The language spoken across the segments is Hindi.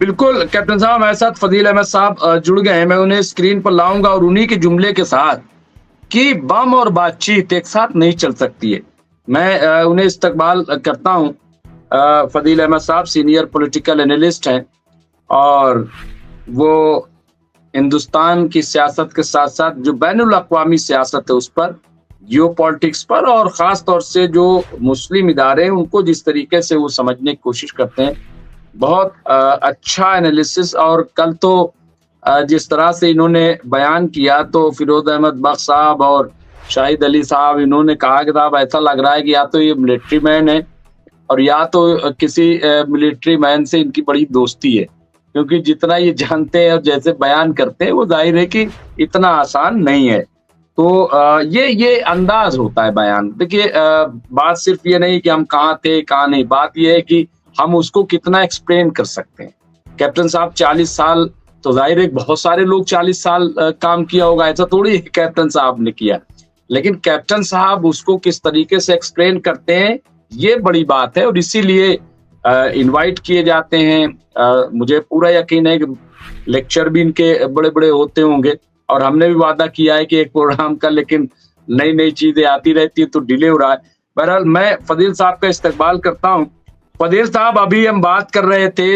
बिल्कुल, कैप्टन साहब हमारे साथ फ़ज़ील अहमद साहब जुड़ गए हैं, मैं उन्हें स्क्रीन पर लाऊँगा और उन्हीं के जुमले के साथ कि बम और बातचीत एक साथ नहीं चल सकती है। मैं उन्हें इस्तकबाल करता हूँ। फ़ज़ील अहमद साहब सीनियर पॉलिटिकल एनालिस्ट हैं और वो हिंदुस्तान की सियासत के साथ-साथ जो बैनुल-अक़वामी सियासत है उस पर, जियोपॉलिटिक्स पर और ख़ास तौर से जो मुस्लिम इदारे हैं, उनको जिस तरीके से वो समझने की कोशिश करते हैं, बहुत अच्छा एनालिसिस और कल तो जिस तरह से इन्होंने बयान किया तो फिरोज़ अहमद बख्श साहब और शाहिद अली साहब इन्होंने कहा कि साहब ऐसा लग रहा है कि या तो ये मिलिट्री मैन है और या तो किसी मिलिट्री मैन से इनकी बड़ी दोस्ती है। क्योंकि जितना ये जानते हैं और जैसे बयान करते हैं वो ज़ाहिर है कि इतना आसान नहीं है। तो ये अंदाज़ होता है बयान। देखिए बात सिर्फ़ ये नहीं कि हम कहाँ थे, कहाँ नहीं, बात ये है कि हम उसको कितना एक्सप्लेन कर सकते हैं। कैप्टन साहब 40 साल तो ज़ाहिर है बहुत सारे लोग 40 साल काम किया होगा, ऐसा थोड़ी है कैप्टन साहब ने किया। लेकिन कैप्टन साहब उसको किस तरीके से एक्सप्लेन करते हैं, ये बड़ी बात है और इसीलिए इनवाइट किए जाते हैं। मुझे पूरा यकीन है कि लेक्चर भी इनके बड़े-बड़े होते होंगे और हमने भी वादा किया है कि एक प्रोग्राम का लेकिन नई-नई चीज़ें आती रहती है तो डिले हो रहा है। बहरहाल मैं फ़ज़ील साहब का इस्तकबाल करता हूँ। फ़ज़ील साहब अभी हम बात कर रहे थे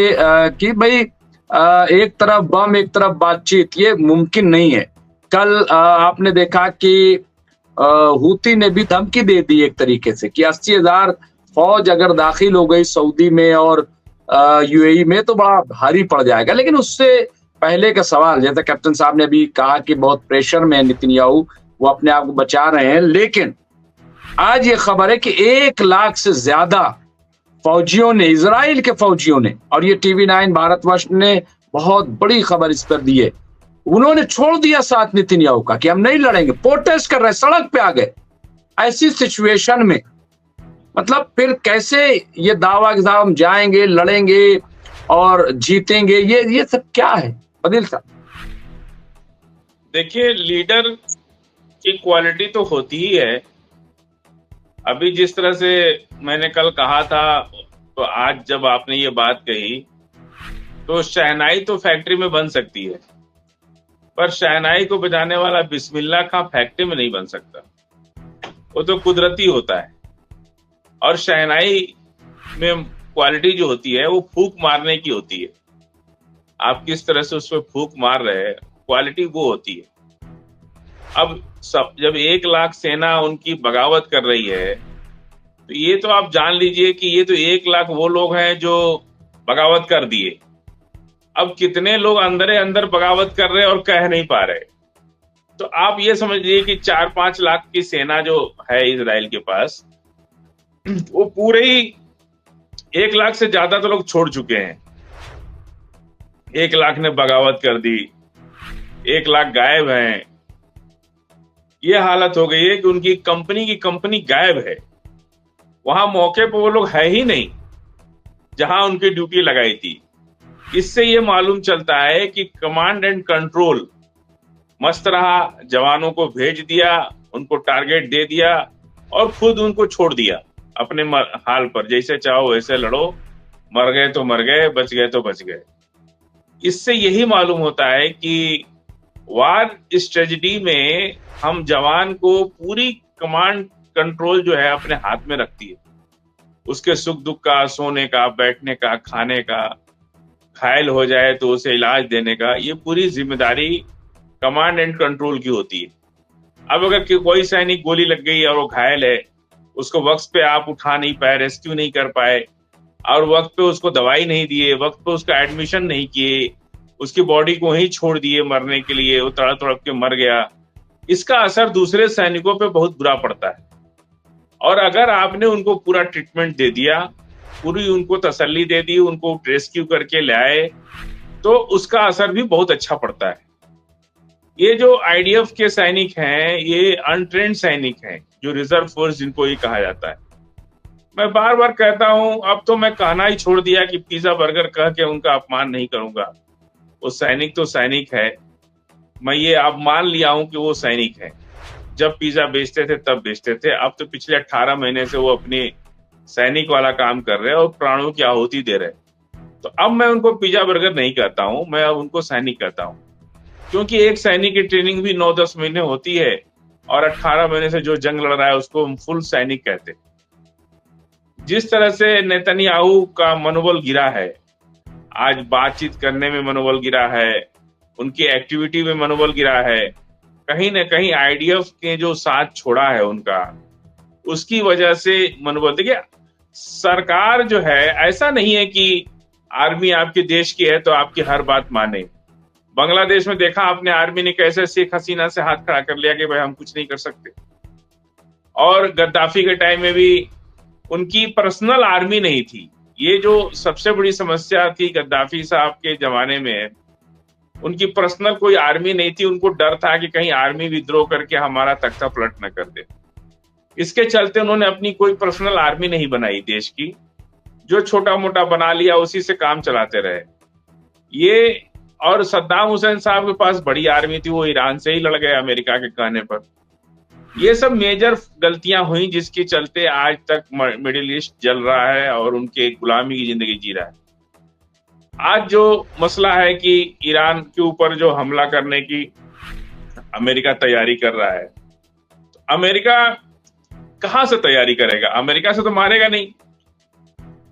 कि भई एक तरफ बम, एक तरफ बातचीत, ये मुमकिन नहीं है। कल आपने देखा कि अ, हूती ने भी धमकी दे दी एक तरीके से कि 80,000 फ़ौज अगर दाखिल हो गई सऊदी में और यूएई में तो बड़ा भारी पड़ जाएगा। लेकिन उससे पहले का सवाल जैसा कैप्टन साहब ने अभी कहा कि बहुत प्रेशर में है नेतन्याहू, वो अपने आप को बचा रहे हैं। लेकिन आज ये खबर है कि 1 लाख से ज़्यादा फौजियों ने, इज़राइल के फौजियों ने और ये टीवी 9 भारतवर्ष ने बहुत बड़ी खबर इस पर दी है। उन्होंने छोड़ दिया साथ नेतन्याहू का कि हम नहीं लड़ेंगे, प्रोटेस्ट कर रहे हैं, सड़क पे आ गए। ऐसी सिचुएशन में मतलब फिर कैसे ये दावा कि साहब हम जाएँगे, लड़ेंगे और जीतेंगे, ये सब क्या है? फज़ील साहब। देखिए, लीडर की क्वालिटी तो होती ही है। अभी जिस तरह से मैंने कल कहा था, तो आज जब आपने ये बात कही, तो शहनाई तो फैक्ट्री में बन सकती है, पर शहनाई को बजाने वाला बिस्मिल्लाह खां फैक्ट्री में नहीं बन सकता। वो तो कुदरती होता है। और शहनाई में क्वालिटी जो होती है वो फूंक मारने की होती है। आप किस तरह से उसमें फूंक मार रहे हैं, क्वालिटी वो होती है। अब जब 1 लाख सेना उनकी बगावत कर रही है, तो ये तो आप जान लीजिए कि ये तो 1 लाख वो लोग हैं जो बगावत कर दिए। अब कितने लोग अंदर अंदर बगावत कर रहे हैं और कह नहीं पा रहे। तो आप ये समझ लीजिए कि 4-5 लाख की सेना जो है इजराइल के पास, वो पूरे ही 1 लाख से ज्यादा तो लोग छोड़ चुके हैं। 1 लाख ने बगावत कर दी, 1 लाख गायब हैं। ये हालत हो गई है कि उनकी कंपनी गायब है। वहां मौके पर वो लोग है ही नहीं जहां उनकी ड्यूटी लगाई थी। इससे ये मालूम चलता है कि कमांड एंड कंट्रोल मस्त रहा, जवानों को भेज दिया, उनको टारगेट दे दिया और खुद उनको छोड़ दिया अपने हाल पर, जैसे चाहो वैसे लड़ो, मर गए तो मर गए, बच गए तो बच गए। इससे यही मालूम होता है कि वार स्ट्रेटजी में हम जवान को पूरी कमांड कंट्रोल जो है अपने हाथ में रखती है। उसके सुख दुख का, सोने का, बैठने का, खाने का, घायल हो जाए तो उसे इलाज देने का, ये पूरी जिम्मेदारी कमांड एंड कंट्रोल की होती है। अब अगर कोई सैनिक गोली लग गई और वो घायल है, उसको वक्त पे आप उठा नहीं पाए, रेस्क्यू नहीं कर पाए और वक्त पे उसको दवाई नहीं दिए, वक्त पे उसका एडमिशन नहीं किए, उसकी बॉडी को वहीं छोड़ दिए मरने के लिए, वो तड़प तड़प के मर गया, इसका असर दूसरे सैनिकों पे बहुत बुरा पड़ता है। और अगर आपने उनको पूरा ट्रीटमेंट दे दिया, पूरी उनको तसल्ली दे दी, उनको रेस्क्यू करके ले आए, तो उसका असर भी बहुत अच्छा पड़ता है। ये जो आईडीएफ के सैनिक हैं, ये अनट्रेन्ड सैनिक हैं, जो रिजर्व फोर्स जिनको ही कहा जाता है। मैं बार बार कहता हूं, अब तो मैं कहना ही छोड़ दिया कि पिज्जा बर्गर कह के उनका अपमान नहीं करूंगा। वो सैनिक तो सैनिक है, मैं ये अब मान लिया हूं कि वो सैनिक है। जब पिज्जा बेचते थे तब बेचते थे, अब तो पिछले 18 महीने से वो अपनी सैनिक वाला काम कर रहे हैं और प्राणों की आहुति दे रहे हैं। तो अब मैं उनको पिज्जा बर्गर नहीं कहता हूं, मैं अब उनको सैनिक कहता हूं, क्योंकि एक सैनिक की ट्रेनिंग भी 9-10 महीने होती है और 18 महीने से जो जंग लड़ रहा है उसको हम फुल सैनिक कहते हैं। जिस तरह से नेतन्याहू का मनोबल गिरा है, आज बातचीत करने में मनोबल गिरा है, उनकी एक्टिविटी में मनोबल गिरा है, कहीं ना कहीं आईडीएफ के जो साथ छोड़ा है उनका, उसकी वजह से मनोबल। देखिए, सरकार जो है, ऐसा नहीं है कि आर्मी आपके देश की है तो आपकी हर बात माने। बांग्लादेश में देखा आपने, आर्मी ने कैसे शेख हसीना से हाथ खड़ा कर लिया कि भाई हम कुछ नहीं कर सकते। और गद्दाफी के टाइम में भी उनकी पर्सनल आर्मी नहीं थी। ये जो सबसे बड़ी समस्या थी गद्दाफी साहब के जमाने में, उनकी पर्सनल कोई आर्मी नहीं थी। उनको डर था कि कहीं आर्मी विद्रोह करके हमारा तख्ता पलट न कर दे। इसके चलते उन्होंने अपनी कोई पर्सनल आर्मी नहीं बनाई देश की, जो छोटा मोटा बना लिया उसी से काम चलाते रहे ये। और सद्दाम हुसैन साहब के पास बड़ी आर्मी थी, वो ईरान से ही लड़ गए अमेरिका के कहने पर। ये सब मेजर गलतियां हुई जिसके चलते आज तक मिडिल ईस्ट जल रहा है और उनके गुलामी की जिंदगी जी रहा है। आज जो मसला है कि ईरान के ऊपर जो हमला करने की अमेरिका तैयारी कर रहा है, तो अमेरिका कहां से तैयारी करेगा? अमेरिका से तो मारेगा नहीं,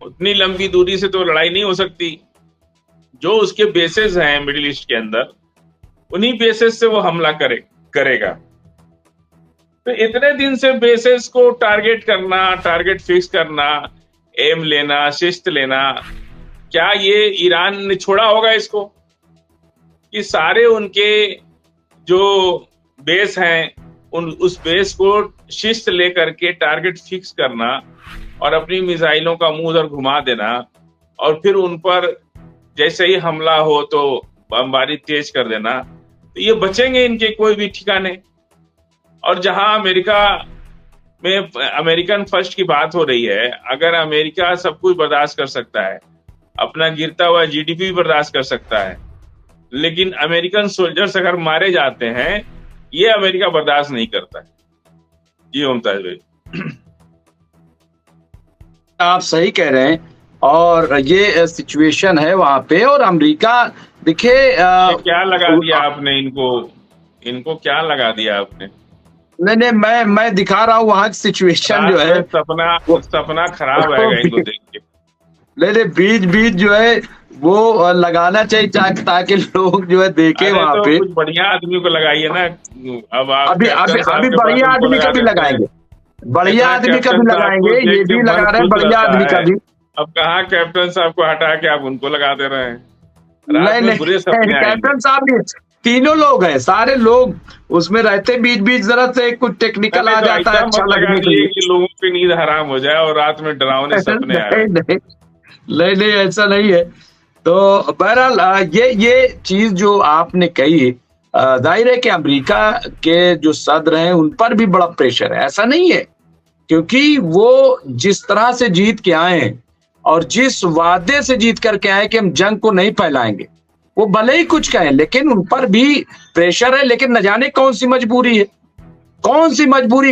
उतनी लंबी दूरी से तो लड़ाई नहीं हो सकती। जो उसके बेसेस हैं मिडिल ईस्ट के अंदर, उन्हीं बेसेस से वो हमला करेगा। तो इतने दिन से बेसेस को टारगेट करना, टारगेट फिक्स करना, एम लेना, शिस्त लेना, क्या ये ईरान ने छोड़ा होगा इसको? कि सारे उनके जो बेस हैं उस बेस को शिस्त लेकर के टारगेट फिक्स करना और अपनी मिसाइलों का मुंह उधर घुमा देना, और फिर उन पर जैसे ही हमला हो तो बमबारी तेज कर देना, तो ये बचेंगे इनके कोई भी ठिकाने। और जहां अमेरिका में अमेरिकन फर्स्ट की बात हो रही है, अगर अमेरिका सब कुछ बर्दाश्त कर सकता है, अपना गिरता हुआ जीडीपी भी बर्दाश्त कर सकता है, लेकिन अमेरिकन सोल्जर्स अगर मारे जाते हैं, ये अमेरिका बर्दाश्त नहीं करता है। जी मुमताज भाई, आप सही कह रहे हैं। और ये सिचुएशन है वहां पे। और अमेरिका देखिए, क्या लगा दिया आपने इनको क्या लगा दिया आपने? नहीं, मैं दिखा रहा हूँ वहां की सिचुएशन जो है, सपना खराब आएगा इनको देख के। नहीं, बीज जो है वो लगाना चाहिए ताकि लोग जो है देखे वहां तो पे। कुछ बढ़िया आदमी को लगाइए ना। अब आप अभी बढ़िया आदमी का भी लगाएंगे, बढ़िया आदमी का भी लगाएंगे, ये भी लगा रहे हैं बढ़िया आदमी का भी। अब कहाँ कैप्टन साहब को हटा के आप उनको लगा दे रहे हैं? नहीं, बुरे सपने कैप्टन साहब भी तीनों लोग हैं, सारे लोग उसमें रहते। बीच जरा से कुछ टेक्निकल आ जाता है अच्छा लगने के लिए कि लोगों की नींद हराम हो जाए और रात में डरावने सपने आए। नहीं, ऐसा नहीं है। तो बहरहाल ये चीज जो आपने कही, जाहिर है कि अमेरिका के जो सदर हैं उन पर भी बड़ा प्रेशर है, ऐसा नहीं है, क्योंकि वो जिस तरह से जीत के आए हैं और जिस वादे से जीत करके आए कि हम जंग को नहीं फैलाएंगे, वो भले ही कुछ कहें लेकिन उन पर भी प्रेशर है। लेकिन न जाने कौन सी मजबूरी है,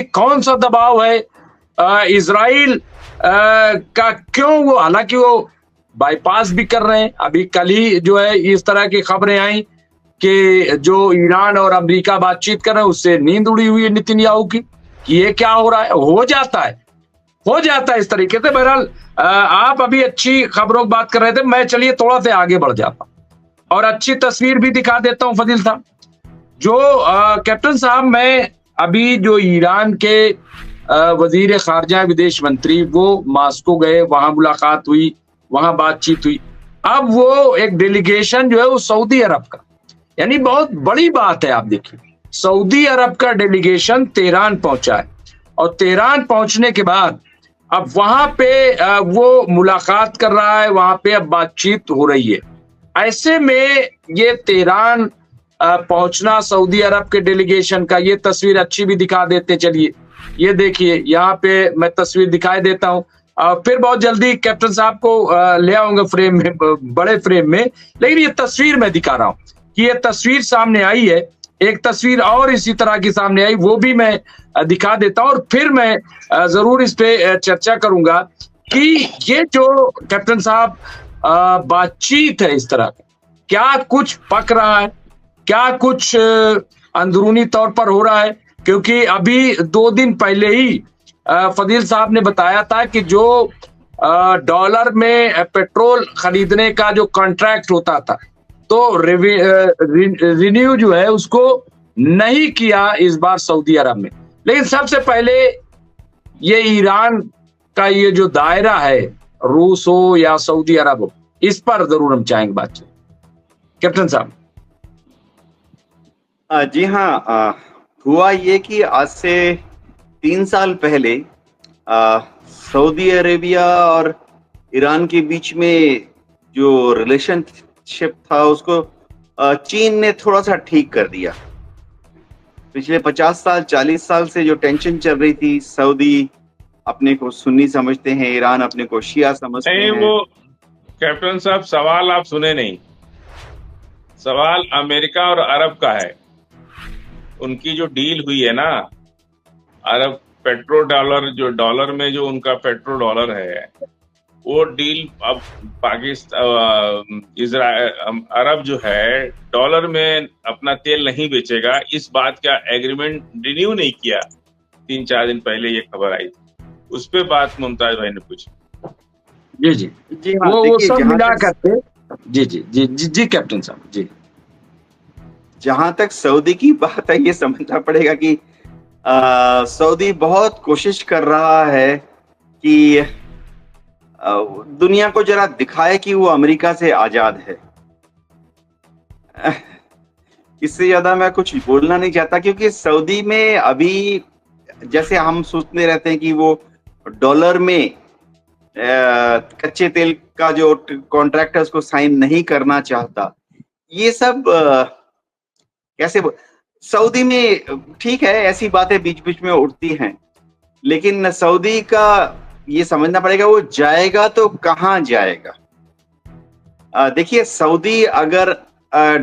कौन सा दबाव है इजराइल का, क्यों वो, हालांकि वो बाईपास भी कर रहे हैं। अभी कल ही जो है इस तरह की खबरें आई कि जो ईरान और अमेरिका बातचीत कर रहे हैं उससे नींद उड़ी हुई है नेतन्याहू की, कि ये क्या हो रहा है। हो जाता है इस तरीके से। बहरहाल आप अभी अच्छी खबरों की बात कर रहे थे, मैं चलिए थोड़ा सा आगे बढ़ जाता हूं और अच्छी तस्वीर भी दिखा देता हूं फजील साहब। जो कैप्टन साहब, मैं अभी जो ईरान के वजीर खारजा विदेश मंत्री वो मास्को गए, वहां मुलाकात हुई, वहां बातचीत हुई। अब वो एक डेलीगेशन जो है वो सऊदी अरब का, यानी बहुत बड़ी बात है। आप देखिए, सऊदी अरब का डेलीगेशन तेहरान पहुंचा है और तेहरान पहुंचने के बाद अब वहां पे वो मुलाकात कर रहा है, वहां पे अब बातचीत हो रही है। ऐसे में ये तेहरान पहुंचना सऊदी अरब के डेलीगेशन का, ये तस्वीर अच्छी भी दिखा देते चलिए। ये देखिए, यहाँ पे मैं तस्वीर दिखाई देता हूँ। फिर बहुत जल्दी कैप्टन साहब को ले आऊंगा फ्रेम में, बड़े फ्रेम में, लेकिन ये तस्वीर मैं दिखा रहा हूँ कि ये तस्वीर सामने आई है। एक तस्वीर और इसी तरह की सामने आई, वो भी मैं दिखा देता हूं और फिर मैं जरूर इस पे चर्चा करूंगा कि ये जो कैप्टन साहब बातचीत है इस तरह का? क्या कुछ पक रहा है? क्या कुछ अंदरूनी तौर पर हो रहा है? क्योंकि अभी 2 दिन पहले ही फदील साहब ने बताया था कि जो डॉलर में पेट्रोल खरीदने का जो कॉन्ट्रैक्ट होता था, तो रिन्यू जो है उसको नहीं किया इस बार सऊदी अरब में। लेकिन सबसे पहले ये ईरान का ये जो दायरा है, रूस हो या सऊदी अरब हो, इस पर जरूर हम चाहेंगे बातचीत। कैप्टन साहब। जी हाँ, हुआ ये कि आज से 3 साल पहले सऊदी अरेबिया और ईरान के बीच में जो रिलेशनशिप था उसको चीन ने थोड़ा सा ठीक कर दिया। पिछले 50 साल 40 साल से जो टेंशन चल रही थी, सऊदी अपने को सुन्नी समझते हैं, ईरान अपने को शिया समझते नहीं, हैं। वो कैप्टन साहब सवाल आप सुने नहीं। सवाल अमेरिका और अरब का है। उनकी जो डील हुई है ना, अरब पेट्रो डॉलर, जो डॉलर में जो उनका पेट्रो डॉलर है, वो डील अब पाकिस्तान अरब जो है डॉलर में अपना तेल नहीं बेचेगा, इस बात का एग्रीमेंट रिन्यू नहीं किया। 3-4 दिन पहले ये खबर आई थी, उस पे बात मुमताज भाई ने पूछी। जी जी जी हाँ, वो देखिए, सब मिला करके। जी जी जी जी जी कैप्टन साहब जी। जहां तक सऊदी की बात है, ये समझना पड़ेगा कि सऊदी बहुत कोशिश कर रहा है कि दुनिया को जरा दिखाए कि वो अमेरिका से आजाद है। इससे ज्यादा मैं कुछ बोलना नहीं चाहता, क्योंकि सऊदी में अभी जैसे हम सोचते रहते हैं कि वो डॉलर में कच्चे तेल का जो कॉन्ट्रैक्ट है उसको साइन नहीं करना चाहता। ये सब कैसे सऊदी में ठीक है, ऐसी बातें बीच बीच में उठती हैं, लेकिन सऊदी का ये समझना पड़ेगा वो जाएगा तो कहाँ जाएगा। देखिए, सऊदी अगर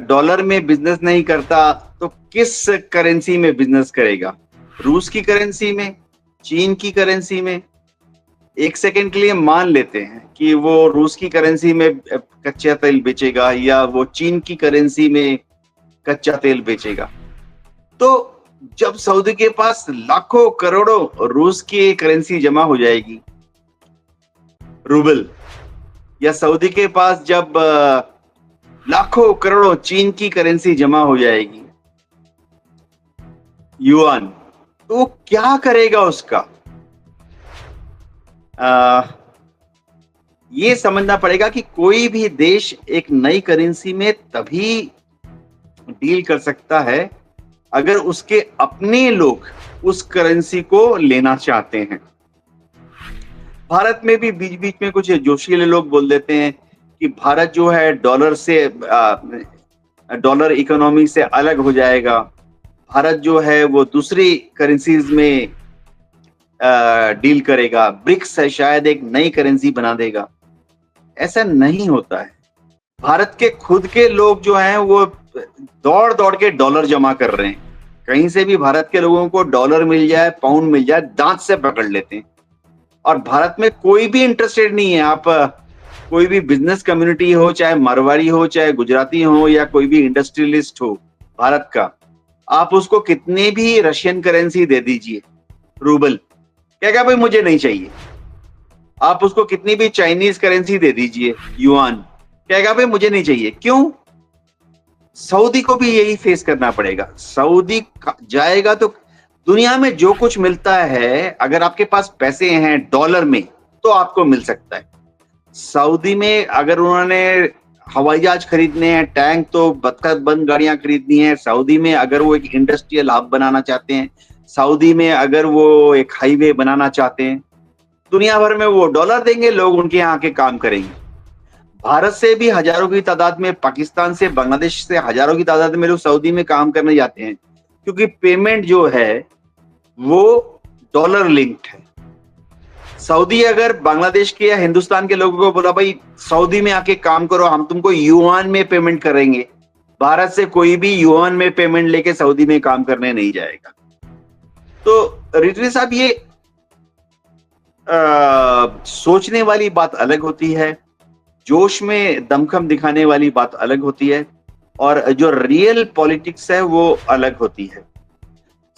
डॉलर में बिजनेस नहीं करता तो किस करेंसी में बिजनेस करेगा? रूस की करेंसी में, चीन की करेंसी में? एक सेकंड के लिए मान लेते हैं कि वो रूस की करेंसी में कच्चा तेल बेचेगा या वो चीन की करेंसी में कच्चा तेल बेचेगा, तो जब सऊदी के पास लाखों करोड़ों रूस की करेंसी जमा हो जाएगी, रूबल, या सऊदी के पास जब लाखों करोड़ों चीन की करेंसी जमा हो जाएगी, युआन, तो क्या करेगा उसका? ये समझना पड़ेगा कि कोई भी देश एक नई करेंसी में तभी डील कर सकता है अगर उसके अपने लोग उस करेंसी को लेना चाहते हैं। भारत में भी बीच बीच में कुछ जोशीले लोग बोल देते हैं कि भारत जो है डॉलर इकोनॉमी से अलग हो जाएगा, भारत जो है वो दूसरी करेंसीज में डील करेगा, ब्रिक्स है शायद एक नई करेंसी बना देगा। ऐसा नहीं होता है। भारत के खुद के लोग जो हैं वो दौड़ दौड़ के डॉलर जमा कर रहे हैं। कहीं से भी भारत के लोगों को डॉलर मिल जाए, पाउंड मिल जाए, दांत से पकड़ लेते हैं। और भारत में कोई भी इंटरेस्टेड नहीं है। आप कोई भी बिजनेस कम्युनिटी हो, चाहे मारवाड़ी हो, चाहे गुजराती हो, या कोई भी इंडस्ट्रियलिस्ट हो भारत का, आप उसको कितने भी रशियन करेंसी दे दीजिए, रूबल, कहेगा भाई मुझे नहीं चाहिए। आप उसको कितनी भी चाइनीज करेंसी दे दीजिए, युआन, कहेगा भाई मुझे नहीं चाहिए। क्यों? सऊदी को भी यही फेस करना पड़ेगा। सऊदी जाएगा तो दुनिया में जो कुछ मिलता है, अगर आपके पास पैसे हैं डॉलर में, तो आपको मिल सकता है। सऊदी में अगर उन्होंने हवाई जहाज खरीदने हैं, टैंक तो बत्तर बंद गाड़ियां खरीदनी है, सऊदी में अगर वो एक इंडस्ट्रियल हब बनाना चाहते हैं, सऊदी में अगर वो एक हाईवे बनाना चाहते हैं, दुनिया भर में वो डॉलर देंगे, लोग उनके यहाँ के काम करेंगे। भारत से भी हजारों की तादाद में, पाकिस्तान से, बांग्लादेश से हजारों की तादाद में लोग सऊदी में काम करने जाते हैं, क्योंकि पेमेंट जो है वो डॉलर लिंक्ड है। सऊदी अगर बांग्लादेश के या हिंदुस्तान के लोगों को बोला भाई सऊदी में आके काम करो, हम तुमको युआन में पेमेंट करेंगे, भारत से कोई भी युआन में पेमेंट लेके सऊदी में काम करने नहीं जाएगा। तो रिजवी साहब, ये सोचने वाली बात अलग होती है। जोश में दमखम दिखाने वाली बात अलग होती है और जो रियल पॉलिटिक्स है वो अलग होती है।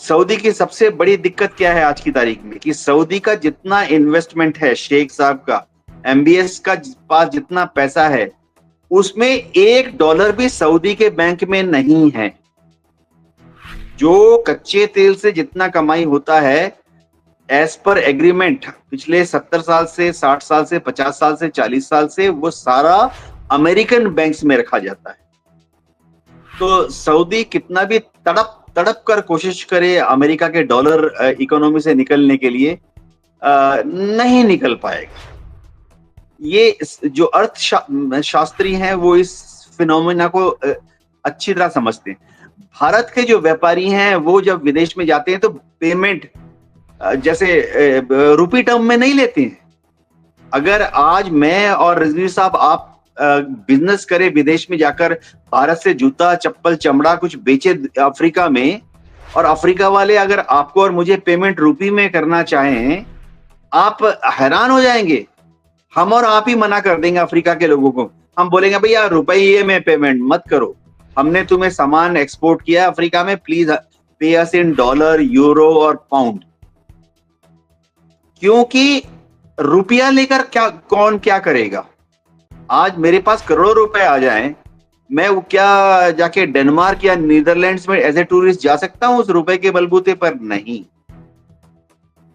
सऊदी की सबसे बड़ी दिक्कत क्या है आज की तारीख में कि सऊदी का जितना इन्वेस्टमेंट है, शेख साहब का, एमबीएस का पास जितना पैसा है, उसमें $1 भी सऊदी के बैंक में नहीं है। जो कच्चे तेल से जितना कमाई होता है एज पर एग्रीमेंट पिछले 70 साल से, 60 साल से, 50 साल से, 40 साल से, वो सारा अमेरिकन बैंक्स में रखा जाता है। तो सऊदी कितना भी तड़प तड़प कर कोशिश करे अमेरिका के डॉलर इकोनॉमी से निकलने के लिए, नहीं निकल पाएगा। ये जो अर्थशास्त्री हैं वो इस फिनोमेना को अच्छी तरह समझते हैं। भारत के जो व्यापारी हैं वो जब विदेश में जाते हैं तो पेमेंट जैसे रुपी टर्म में नहीं लेते हैं। अगर आज मैं और रिजवी साहब आप बिजनेस करें विदेश में जाकर, भारत से जूता, चप्पल, चमड़ा कुछ बेचे अफ्रीका में, और अफ्रीका वाले अगर आपको और मुझे पेमेंट रुपी में करना चाहें, आप हैरान हो जाएंगे। हम और आप ही मना कर देंगे अफ्रीका के लोगों को। हम बोलेंगे भैया रुपये में पेमेंट मत करो, हमने तुम्हें सामान एक्सपोर्ट किया अफ्रीका में, please pay us in dollar, euro और पाउंड। क्योंकि रुपया लेकर कौन क्या करेगा। आज मेरे पास करोड़ों रुपए आ जाएं, मैं वो क्या जाके डेनमार्क या नीदरलैंड्स में एज ए टूरिस्ट जा सकता हूं उस रुपए के बलबूते पर? नहीं।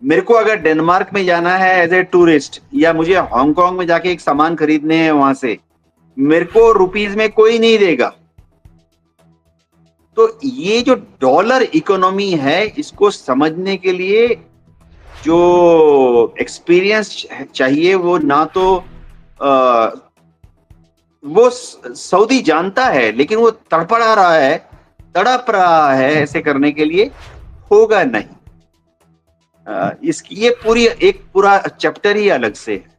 मेरे को अगर डेनमार्क में जाना है एज ए टूरिस्ट, या मुझे हांगकांग में जाके एक सामान खरीदने हैं वहां से, मेरे को रुपीज में कोई नहीं देगा। तो ये जो डॉलर इकोनॉमी है, इसको समझने के लिए जो एक्सपीरियंस चाहिए वो ना तो वो सऊदी जानता है, लेकिन वो तड़प रहा है ऐसे करने के लिए, होगा नहीं। इसकी ये पूरा चैप्टर ही अलग से है।